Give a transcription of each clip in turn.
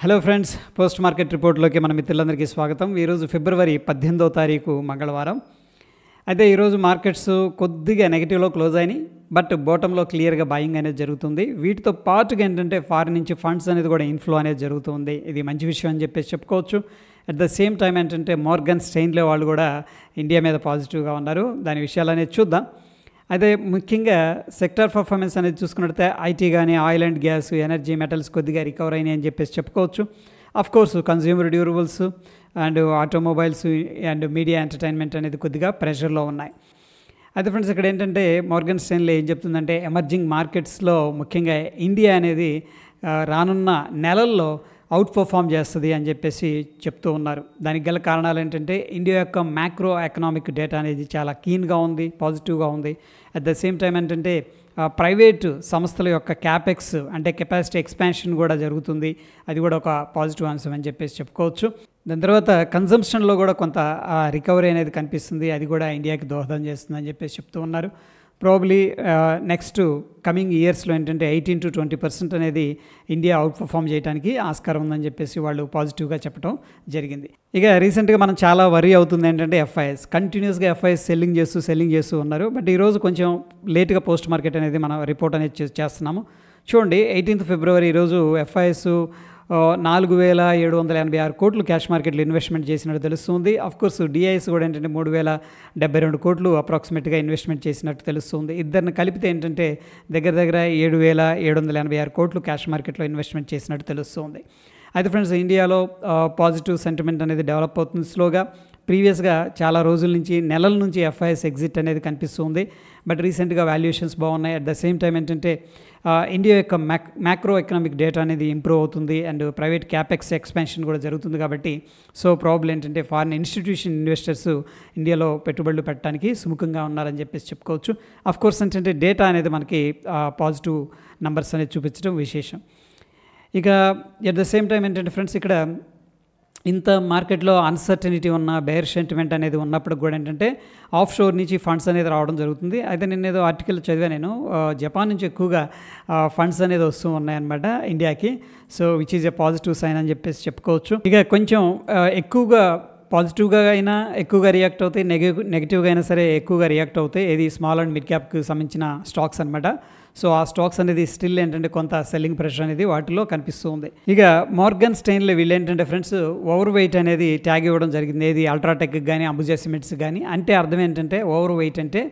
Hello friends, post market రిపోర్ట్లోకి మన మిత్రులందరికీ స్వాగతం. ఈరోజు ఫిబ్రవరి 18వ తారీఖు మంగళవారం. అయితే ఈరోజు మార్కెట్స్ కొద్దిగా నెగిటివ్లో క్లోజ్ అయినాయి, బట్ బాటంలో క్లియర్గా బాయింగ్ అనేది జరుగుతుంది. వీటితో పాటుగా ఏంటంటే ఫారిన్ నుంచి ఫండ్స్ అనేది కూడా ఇన్ఫ్లో అనేది జరుగుతుంది. ఇది మంచి విషయం అని చెప్పేసి చెప్పుకోవచ్చు. అట్ ద సేమ్ టైం ఏంటంటే మోర్గన్ స్టెయిన్లే వాళ్ళు కూడా ఇండియా మీద పాజిటివ్గా ఉన్నారు. దాని విషయాలు అనేది చూద్దాం. అయితే ముఖ్యంగా సెక్టార్ పర్ఫార్మెన్స్ అనేది చూసుకున్నట్లయితే ఐటీ కానీ, oil and gas, energy, metals కొద్దిగా రికవర్ అయినాయి అని చెప్పేసి చెప్పుకోవచ్చు. Of course consumer durables and automobiles and media entertainment అనేది కొద్దిగా ప్రెషర్లో ఉన్నాయి. అయితే ఫ్రెండ్స్, ఇక్కడ ఏంటంటే మోర్గన్ స్టెయిన్లే ఏం చెప్తుందంటే ఎమర్జింగ్ మార్కెట్స్లో ముఖ్యంగా ఇండియా అనేది రానున్న నెలల్లో అవుట్ పర్ఫామ్ చేస్తుంది అని చెప్పేసి చెప్తూ ఉన్నారు. దానికి గల కారణాలు ఏంటంటే ఇండియా యొక్క మ్యాక్రో ఎకనామిక్ డేటా అనేది చాలా కీన్గా ఉంది, పాజిటివ్గా ఉంది. అట్ ద సేమ్ టైం ఏంటంటే ప్రైవేటు సంస్థల యొక్క క్యాపెక్స్ అంటే కెపాసిటీ ఎక్స్పాన్షన్ కూడా జరుగుతుంది. అది కూడా ఒక పాజిటివ్ అంశం అని చెప్పేసి చెప్పుకోవచ్చు. దాని తర్వాత కన్జంప్షన్లో కూడా కొంత రికవరీ అనేది కనిపిస్తుంది. అది కూడా ఇండియాకి దోహదం చేస్తుంది అని చెప్పేసి చెప్తూ ఉన్నారు. ప్రాబబ్లీ నెక్స్ట్ కమింగ్ ఇయర్స్లో ఏంటంటే 18 to 20% అనేది ఇండియా అవుట్ పర్ఫామ్ చేయడానికి ఆస్కారం ఉందని చెప్పేసి వాళ్ళు పాజిటివ్గా చెప్పడం జరిగింది. ఇక రీసెంట్గా మనం చాలా వరీ అవుతుంది ఏంటంటే ఎఫ్ఐఎస్ కంటిన్యూస్గా సెల్లింగ్ చేస్తూ ఉన్నారు. బట్ ఈరోజు కొంచెం లేట్గా పోస్ట్ మార్కెట్ అనేది మనం రిపోర్ట్ అనేది చేస్తున్నాము. చూడండి, 18th ఫిబ్రవరి ఈరోజు ఎఫ్ఐఎస్ 4,786 కోట్లు క్యాష్ మార్కెట్లో ఇన్వెస్ట్మెంట్ చేసినట్టు తెలుస్తుంది. అఫ్కోర్స్ డిఐఎస్ కూడా ఏంటంటే 3,072 కోట్లు అప్రాక్సిమేట్గా ఇన్వెస్ట్మెంట్ చేసినట్టు తెలుస్తుంది. ఇద్దరిని కలిపితే ఏంటంటే దగ్గర 7,786 కోట్లు క్యాష్ మార్కెట్లో ఇన్వెస్ట్మెంట్ చేసినట్టు తెలుస్తుంది. అయితే ఫ్రెండ్స్, ఇండియాలో పాజిటివ్ సెంటిమెంట్ అనేది డెవలప్ అవుతుంది స్లోగా. ప్రీవియస్గా చాలా రోజుల నుంచి, నెలల నుంచి ఎఫ్ఐఎస్ ఎగ్జిట్ అనేది కనిపిస్తుంది. బట్ రీసెంట్గా వాల్యుయేషన్స్ బాగున్నాయి. అట్ ద సేమ్ టైం ఏంటంటే ఇండియా యొక్క మ్యాక్రో ఎకనామిక్ డేటా అనేది ఇంప్రూవ్ అవుతుంది అండ్ ప్రైవేట్ క్యాపెక్స్ ఎక్స్పాన్షన్ కూడా జరుగుతుంది. కాబట్టి సో ప్రాబ్లం ఏంటంటే ఫారిన్ ఇన్స్టిట్యూషన్ ఇన్వెస్టర్స్ ఇండియాలో పెట్టుబడులు పెట్టడానికి సుముఖంగా ఉన్నారని చెప్పేసి చెప్పుకోవచ్చు. అఫ్ కోర్స్ ఏంటంటే డేటా అనేది మనకి పాజిటివ్ నంబర్స్ అనేది చూపించడం విశేషం. ఇక ఎట్ ద సేమ్ టైం ఏంటంటే ఫ్రెండ్స్, ఇక్కడ ఇంత మార్కెట్లో అన్సర్టనిటీ ఉన్న బేర్ సెంటిమెంట్ అనేది ఉన్నప్పుడు కూడా ఏంటంటే ఆఫ్ షోర్ నుంచి ఫండ్స్ అనేది రావడం జరుగుతుంది. అయితే నిన్న ఏదో ఆర్టికల్ చదివా నేను, జపాన్ నుంచి ఎక్కువగా ఫండ్స్ అనేది వస్తూ ఉన్నాయన్నమాట ఇండియాకి. So which is a positive sign అని చెప్పేసి చెప్పుకోవచ్చు. ఇక కొంచెం ఎక్కువగా పాజిటివ్గా అయినా ఎక్కువగా రియాక్ట్ అవుతాయి, నెగిటివ్గా అయినా సరే ఎక్కువగా రియాక్ట్ అవుతాయి. ఇది స్మాల్ అండ్ మిడ్ క్యాప్కి సంబంధించిన స్టాక్స్ అనమాట. సో ఆ స్టాక్స్ అనేది స్టిల్ ఏంటంటే కొంత సెల్లింగ్ ప్రెషర్ అనేది వాటిలో కనిపిస్తూ ఉంది. ఇక మోర్గన్ స్టెయిన్లే వీళ్ళు ఏంటంటే ఫ్రెండ్స్ ఓవర్ వెయిట్ అనేది ట్యాగ్ ఇవ్వడం జరిగింది. ఏది అల్ట్రాటెక్ కానీ, అంబుజా సిమెంట్స్ కానీ. అంటే అర్థం ఏంటంటే ఓవర్ వెయిట్ అంటే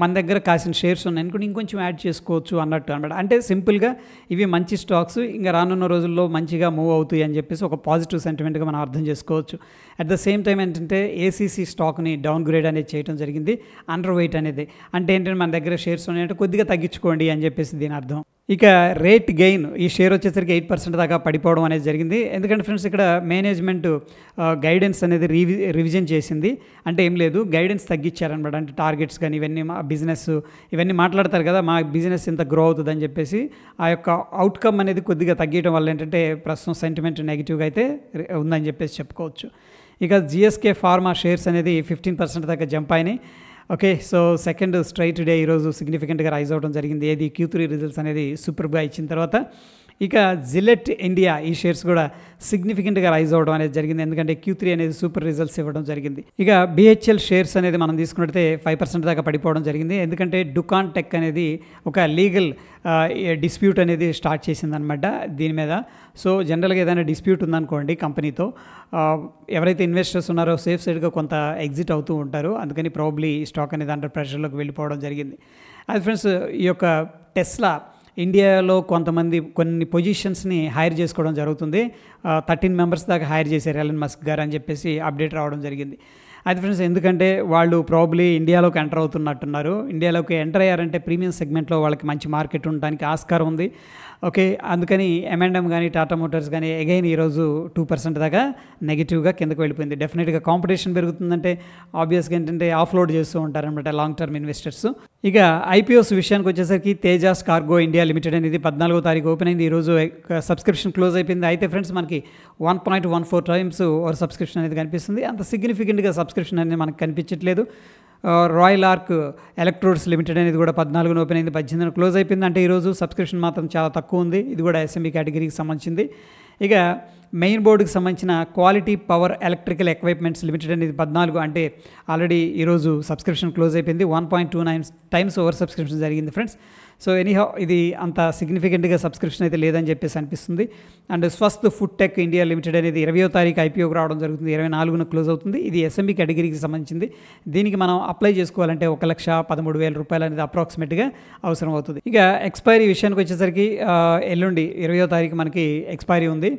మన దగ్గర కాసిన షేర్స్ ఉన్నాయి అనుకోండి, ఇంకొంచెం యాడ్ చేసుకోవచ్చు అన్నట్టు అనమాట. అంటే సింపుల్గా ఇవి మంచి స్టాక్స్, ఇంకా రానున్న రోజుల్లో మంచిగా మూవ్ అవుతాయి అని చెప్పేసి ఒక పాజిటివ్ సెంటిమెంట్గా మనం అర్థం చేసుకోవచ్చు. అట్ ద సేమ్ టైం ఏంటంటే ఏసీసీ స్టాక్ని డౌన్ గ్రేడ్ అనేది చేయడం జరిగింది. అండర్ వెయిట్ అనేది అంటే ఏంటంటే మన దగ్గర షేర్స్ ఉన్నాయంటే కొద్దిగా తగ్గించుకోండి అని చెప్పేసి దీని అర్థం. ఇక రేట్ గెయిన్, ఈ షేర్ వచ్చేసరికి 8% దాకా పడిపోవడం అనేది జరిగింది. ఎందుకంటే ఫ్రెండ్స్, ఇక్కడ మేనేజ్మెంట్ గైడెన్స్ అనేది రివిజన్ చేసింది. అంటే ఏం లేదు, గైడెన్స్ తగ్గించారనమాట. అంటే టార్గెట్స్ కానీ ఇవన్నీ బిజినెస్ ఇవన్నీ మాట్లాడతారు కదా, మా బిజినెస్ ఎంత గ్రో అవుతుంది అని చెప్పేసి ఆ యొక్క అవుట్కమ్ అనేది కొద్దిగా తగ్గడం వల్ల ఏంటంటే ప్రస్తుతం సెంటిమెంట్ నెగిటివ్గా అయితే ఉందని చెప్పేసి చెప్పుకోవచ్చు. ఇక జిఎస్కే ఫార్మా షేర్స్ అనేది 15% దాకా జంప్ అయినాయి. Okay, so second straight day ఈరోజు సిగ్నిఫికెంట్గా రైజ్ అవ్వడం జరిగింది. ఏది Q3 రిజల్ట్స్ అనేది సూపర్గా ఇచ్చిన తర్వాత. ఇక జిలెట్ ఇండియా ఈ షేర్స్ కూడా సిగ్నిఫికెంట్గా రైజ్ అవ్వడం అనేది జరిగింది. ఎందుకంటే Q3 అనేది సూపర్ రిజల్ట్స్ ఇవ్వడం జరిగింది. ఇక BHL షేర్స్ అనేది మనం తీసుకున్నట్లయితే 5% దాకా పడిపోవడం జరిగింది. ఎందుకంటే డుకాన్ టెక్ అనేది ఒక లీగల్ డిస్ప్యూట్ అనేది స్టార్ట్ చేసిందనమాట దీని మీద. సో జనరల్గా ఏదైనా డిస్ప్యూట్ ఉందనుకోండి కంపెనీతో, ఎవరైతే ఇన్వెస్టర్స్ ఉన్నారో సేఫ్ సైడ్గా కొంత ఎగ్జిట్ అవుతూ ఉంటారు. అందుకని ప్రాబ్లీ స్టాక్ అనేది అండర్ ప్రెషర్లోకి వెళ్ళిపోవడం జరిగింది. అది ఫ్రెండ్స్, ఈ యొక్క టెస్లా ఇండియాలో కొన్ని పొజిషన్స్ని హైర్ చేసుకోవడం జరుగుతుంది. 13 మెంబర్స్ దాకా హైర్ చేశారు ఎలన్ మస్క్ గారు అని చెప్పేసి అప్డేట్ రావడం జరిగింది. అది ఫ్రెండ్స్, ఎందుకంటే వాళ్ళు ప్రాబ్లీ ఇండియాలోకి ఎంటర్ అవుతున్నట్టున్నారు. ఇండియాలోకి ఎంటర్ అయ్యారంటే ప్రీమియం సెగ్మెంట్లో వాళ్ళకి మంచి మార్కెట్ ఉండడానికి ఆస్కారం ఉంది. ఓకే, అందుకని M&M కానీ, టాటా మోటార్స్ కానీ అగైన్ ఈరోజు 2% దాకా నెగిటివ్గా కిందకు వెళ్ళిపోయింది. డెఫినెట్గా కాంపిటీషన్ పెరుగుతుందంటే ఆబ్వియస్గా ఏంటంటే ఆఫ్లోడ్ చేస్తూ ఉంటారనమాట లాంగ్ టర్మ్ ఇన్వెస్టర్స్. ఇక ఐపీఓస్ విషయానికి వచ్చేసరికి తేజాస్ కార్గో ఇండియా లిమిటెడ్ అనేది 14వ తారీఖు ఓపెన్ అయింది. ఈరోజు సబ్స్క్రిప్షన్ క్లోజ్ అయిపోయింది. అయితే ఫ్రెండ్స్, మనకి 1.14 times ఓవర్ సబ్స్క్రిప్షన్ అనేది కనిపిస్తుంది. అంత సిగ్నిఫికెంట్గా సబ్స్క్రిప్షన్ అనేది మనకు కనిపించట్లేదు. రాయల్ ఆర్క్ ఎలక్ట్రోడ్స్ లిమిటెడ్ అనేది కూడా 14న ఓపెన్ అయింది, 18న క్లోజ్ అయిపోయింది. అంటే ఈరోజు సబ్స్క్రిప్షన్ మాత్రం చాలా తక్కువ ఉంది. ఇది కూడా ఎస్ఎంఈ కేటగిరీకి సంబంధించింది. ఇక మెయిన్ బోర్డుకి సంబంధించిన quality power electrical equipments limited అనేది 14 అంటే ఆల్రెడీ ఈరోజు సబ్స్క్రిప్షన్ క్లోజ్ అయిపోయింది. 1.29 టైమ్స్ ఓవర్ సబ్స్క్రిప్షన్ జరిగింది ఫ్రెండ్స్. సో ఎనీహౌ ఇది అంత సిగ్నిఫికెంట్గా సబ్స్క్రిప్షన్ అయితే లేదని చెప్పేసి అనిపిస్తుంది. And Swasth food tech India limited అనేది 20వ తారీఖు ఐపీఓకి రావడం జరుగుతుంది. 24న క్లోజ్ అవుతుంది. ఇది ఎస్ఎంబీ కేటగిరీకి సంబంధించింది. దీనికి మనం అప్లై చేసుకోవాలంటే 1,13,000 రూపాయలు అనేది అప్రాక్సిమేట్గా అవసరం అవుతుంది. ఇక ఎక్స్పైరీ విషయానికి వచ్చేసరికి ఎల్లుండి 20వ తారీఖు మనకి ఎక్స్పైరీ ఉంది.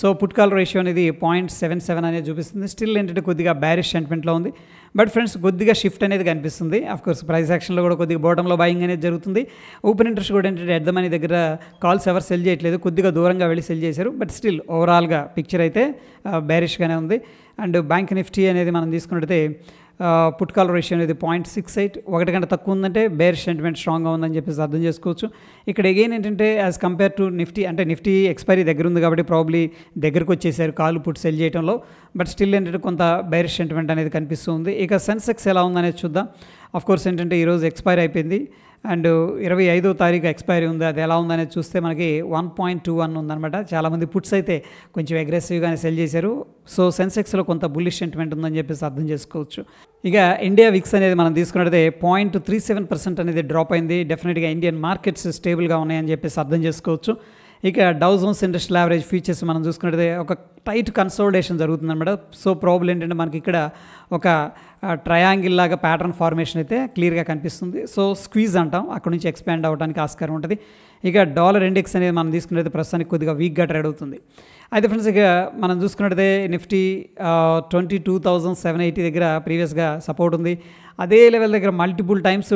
సో పుట్ కాల్ రేషియో అనేది 0.77 అనేది చూపిస్తుంది. స్టిల్ ఏంటంటే కొద్దిగా బ్యారిష్ సెంటిమెంట్లో ఉంది. బట్ ఫ్రెండ్స్ కొద్దిగా షిఫ్ట్ అనేది కనిపిస్తుంది. కోర్స్ ప్రైస్ యాక్షన్లో కూడా కొద్దిగా బాటంలో బయింగ్ అనేది జరుగుతుంది. ఓపెన్ ఇంట్రెస్ట్ కూడా ఏంటంటే ఎట్ ద మనీ దగ్గర కాల్స్ ఎవరు సెల్ చేయట్లేదు, కొద్దిగా దూరంగా వెళ్ళి సెల్ చేశారు. బట్ స్టిల్ ఓవరాల్గా పిక్చర్ అయితే బ్యారిష్గానే ఉంది. అండ్ బ్యాంక్ నిఫ్టీ అనేది మనం తీసుకున్నట్టయితే పుట్ కాల్ రేషియో అనేది 0.68, 1 గంట తక్కువ ఉందంటే బేరిష్ సెంటిమెంట్ స్ట్రాంగ్గా ఉందని చెప్పేసి అర్థం చేసుకోవచ్చు. ఇక్కడ ఎగైన్ ఏంటంటే యాజ్ కంపేర్ టు నిఫ్టీ, అంటే నిఫ్టీ ఎక్స్పైరీ దగ్గర ఉంది కాబట్టి ప్రాబ్లీ దగ్గరకు వచ్చేసారు కాల్ పుట్ సెల్ చేయడంలో. బట్ స్టిల్ ఏంటంటే కొంత బేరిష్ సెంటిమెంట్ అనేది కనిపిస్తుంది. ఇక సెన్సెక్స్ ఎలా ఉందనేది చూద్దాం. కోర్స్ ఏంటంటే ఈరోజు ఎక్స్పైరీ అయిపోయింది అండ్ 25వ తారీఖు ఎక్స్పైరీ ఉంది. అది ఎలా ఉందనేది చూస్తే మనకి 1.21 ఉందన్నమాట. చాలామంది పుట్స్ అయితే కొంచెం అగ్రెసివ్గానే సెల్ చేశారు. సో సెన్సెక్స్లో కొంత బుల్లిష్ సెంటిమెంట్ ఉందని చెప్పేసి అర్థం చేసుకోవచ్చు. ఇక ఇండియా విక్స్ అనేది మనం తీసుకున్నట్టయితే 0.37% అనేది డ్రాప్ అయింది. డెఫినెట్గా ఇండియన్ మార్కెట్స్ స్టేబుల్గా ఉన్నాయని చెప్పేసి అర్థం చేసుకోవచ్చు. ఇక Dow Jones industrial average futures మనం చూసుకున్నట్టయితే ఒక టైట్ కన్సోలిడేషన్ జరుగుతుందన్నమాట. సో ప్రాబ్లం ఏంటంటే మనకి ఇక్కడ ఒక ట్రయాంగిల్ లాగా ప్యాటర్న్ ఫార్మేషన్ అయితే క్లియర్గా కనిపిస్తుంది. సో స్క్వీజ్ అంటాం, అక్కడ నుంచి ఎక్స్పాండ్ అవ్వడానికి ఆస్కారం ఉంటుంది. ఇక డాలర్ ఇండెక్స్ అనేది మనం తీసుకున్నట్టయితే ప్రస్తుతానికి కొద్దిగా వీక్గా ట్రేడ్ అవుతుంది. అయితే ఫ్రెండ్స్ ఇక మనం చూసుకున్నట్టయితే నిఫ్టీ 22,780 దగ్గర ప్రీవియస్గా సపోర్ట్ ఉంది. అదే లెవెల్ దగ్గర మల్టిపుల్ టైమ్స్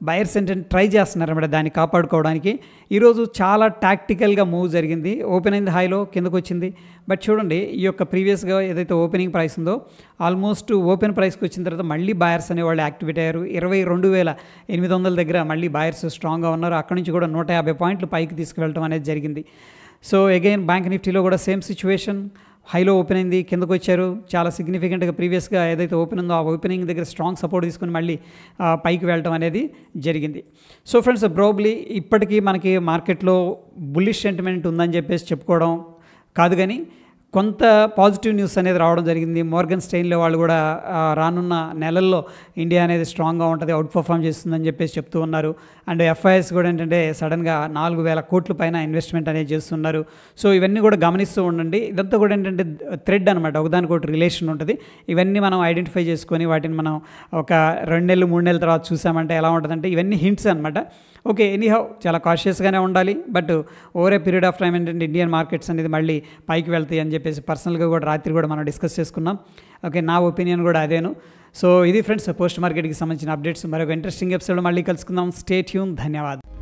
బయర్స్ ఏంటంటే ట్రై చేస్తున్నారు అన్నమాట దాన్ని కాపాడుకోవడానికి. ఈరోజు చాలా టాక్టికల్గా మూవ్ జరిగింది. ఓపెన్ అయింది హైలో, కిందకు వచ్చింది. బట్ చూడండి ఈ యొక్క ప్రీవియస్గా ఏదైతే ఓపెనింగ్ ప్రైస్ ఉందో ఆల్మోస్ట్ ఓపెన్ ప్రైస్కి వచ్చిన తర్వాత మళ్ళీ బయర్స్ అనేవాళ్ళు యాక్టివేట్ అయ్యారు. 22,800 దగ్గర మళ్ళీ బయర్స్ స్ట్రాంగ్గా ఉన్నారు. అక్కడ నుంచి కూడా 150 పాయింట్లు పైకి తీసుకువెళ్ళడం అనేది జరిగింది. సో అగైన్ బ్యాంక్ నిఫ్టీలో కూడా సేమ్ సిచ్యువేషన్. హైలో ఓపెన్ అయింది, కిందకు వచ్చారు. చాలా సిగ్నిఫికెంట్గా ప్రీవియస్గా ఏదైతే ఓపెన్ ఉందో ఆ ఓపెనింగ్ దగ్గర స్ట్రాంగ్ సపోర్ట్ తీసుకుని మళ్ళీ పైకి వెళ్ళటం అనేది జరిగింది. సో ఫ్రెండ్స్ ప్రాబబ్లీ ఇప్పటికీ మనకి మార్కెట్లో బుల్లిష్ సెంటిమెంట్ ఉందని చెప్పేసి చెప్పుకోవడం కాదు, కానీ కొంత పాజిటివ్ న్యూస్ అనేది రావడం జరిగింది. మోర్గన్ స్టెయిన్లో వాళ్ళు కూడా రానున్న నెలల్లో ఇండియా అనేది స్ట్రాంగ్గా ఉంటుంది, అవుట్ పర్ఫామ్ చేస్తుందని చెప్పేసి చెప్తూ ఉన్నారు. అండ్ ఎఫ్ఐఎస్ కూడా ఏంటంటే సడన్గా 4,000 కోట్ల పైన ఇన్వెస్ట్మెంట్ అనేది చేస్తున్నారు. సో ఇవన్నీ కూడా గమనిస్తూ ఉండండి. ఇదంతా కూడా ఏంటంటే థ్రెడ్ అనమాట, ఒకదానికొకటి రిలేషన్ ఉంటుంది. ఇవన్నీ మనం ఐడెంటిఫై చేసుకొని వాటిని మనం ఒక 2 నెలలు 3 నెలల తర్వాత చూసామంటే ఎలా ఉంటుందంటే ఇవన్నీ హింట్స్ అనమాట. ఓకే ఎనీహౌ చాలా కాషియస్గానే ఉండాలి. But over a period of time ఏంటంటే ఇండియన్ మార్కెట్స్ అనేది మళ్ళీ పైకి వెళ్తాయి అని చెప్పేసి పర్సనల్గా కూడా రాత్రి కూడా మనం డిస్కస్ చేసుకున్నాం. ఓకే నా ఒపీనియన్ కూడా అదేను. సో ఇది ఫ్రెండ్స్ పోస్ట్ మార్కెట్కి సంబంధించిన అప్డేట్స్. మరొక ఇంట్రెస్టింగ్ ఎపిసోడ్ మళ్ళీ కలుసుకుందాం. Stay tune. ధన్యవాదాలు.